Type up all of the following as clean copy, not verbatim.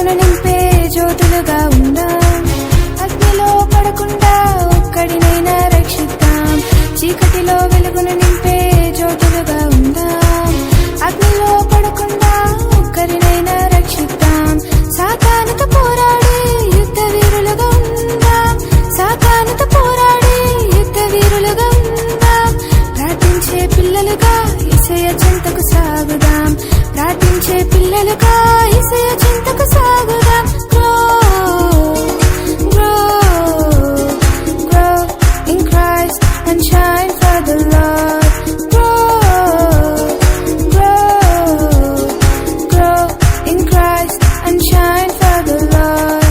వెలుగును నింపే జ్యోతులుగా ఉందాం. అగ్నిలో పడకుండా ఒక్కడినైనా రక్షిద్దాం. చీకటిలో వెలుగును నింపే జ్యోతులుగా ఉందాం. అగ్నిలో పడకుండా ఒక్కరినైనా రక్షిద్దాం. సాతానుతో పోరాడే యుద్ధ వీరులుగా ఉందాం. సాతానుతో పోరాడే యుద్ధ వీరులుగా ఉందాం. ప్రార్థించే పిల్లలుగా యేసయ్య చెంతకు సాగుదాం. ప్రార్థించే పిల్లలుగా యేసయ్య చెంతకు సాగుదాం. Grow in Christ and shine for the Lord. Grow in Christ and shine for the Lord.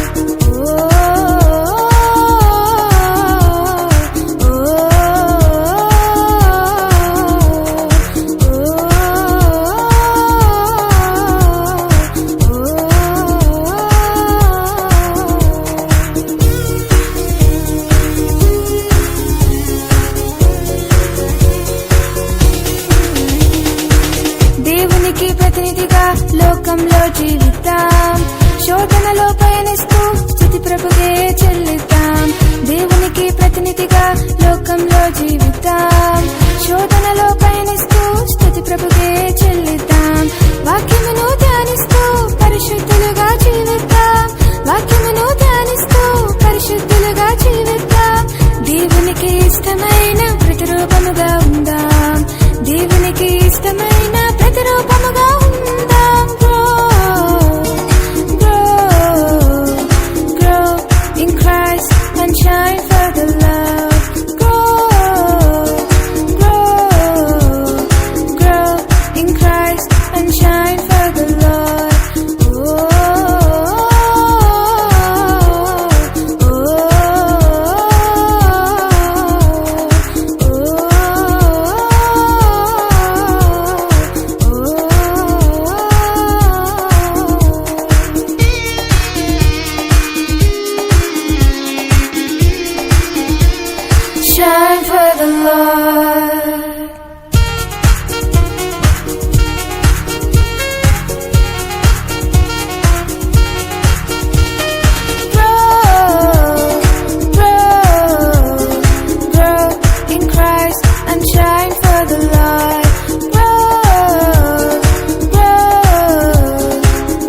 దేవునికి ప్రతినిధిగా లోకంలో జీవిద్దాం. శోధనలో పయనిస్తూ స్తుతి ప్రభుకే చెల్లిద్దాం. దేవునికి ప్రతినిధిగా లోకంలో జీవిద్దాం. శోధనలో పయనిస్తూ స్తుతి ప్రభుకే చెల్లిద్దాం. వాక్యమును ధ్యానిస్తూ పరిశుద్ధులుగా జీవిద్దాం. వాక్యమును ధ్యానిస్తూ పరిశుద్ధులుగా జీవిద్దాం. దేవునికి ఇష్టమైన ప్రతిరూపముగా ఉందాం. దేవునికి ఇష్టమైన ప్రతిరూపముగా ఉందాం. Grow in Christ and shine for the Lord. Grow in Christ and shine for the Lord. Shine for the Lord. Grow in Christ and shine for the Lord.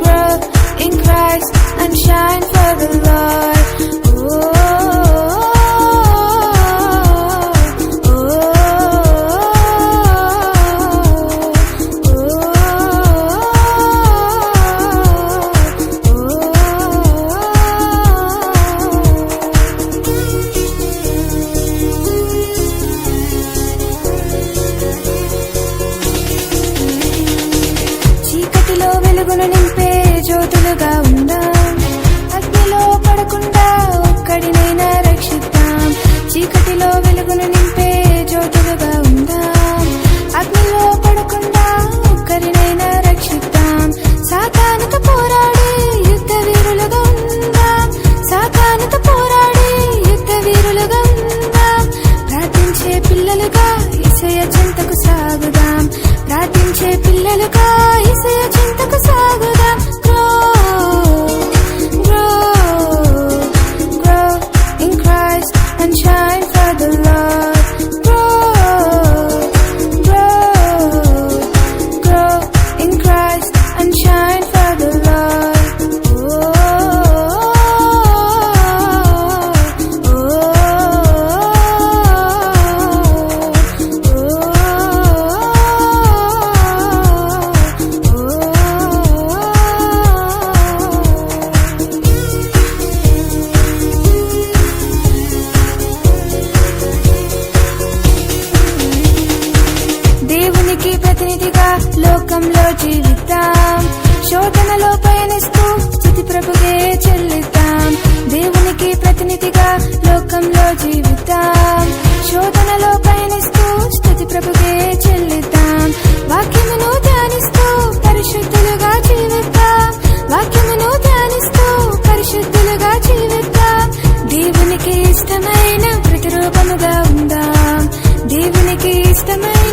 Grow in Christ and shine for the Lord. చీకటిలో వెలుగును నింపే జ్యోతులుగా ఉందాం. అగ్నిలో పడకుండా ఒక్కడినైనా రక్షిద్దాం. చీకటిలో వెలుగును నింపే జ్యోతులుగా ఉందాం. అగ్నిలో పడకుండా ఒక్కరినైనా రక్షిద్దాం. సాతానుతో పోరాడే యుద్ధ వీరులుగా ఉందాం. సాతానుతో పోరాడే యుద్ధ వీరులుగా ఉందాం. ప్రార్థించే పిల్లలుగా యేసయ్య చెంతకు సాగుదాం. ప్రార్థించే పిల్లలుగా యేసయ్య చెంతకు సాగుదాం. Grow in Christ and shine for the Lord. Grow in Christ and shine for the Lord. దేవునికి ప్రతినిధిగా లోకంలో జీవిద్దాం. శోధనలో పయనిస్తూ స్తుతి ప్రభుకే చెల్లిద్దాం. దేవునికి ప్రతినిధిగా లోకంలో జీవిద్దాం. శోధనలో పయనిస్తూ స్తుతి ప్రభుకే చెల్లిద్దాం. వాక్యమును ధ్యానిస్తూ పరిశుద్ధులుగా జీవిద్దాం. వాక్యమును ధ్యానిస్తూ పరిశుద్ధులుగా జీవిద్దాం. దేవునికి ఇష్టమైన ప్రతిరూపముగా ఉందాం. దేవునికి ఇష్టమైన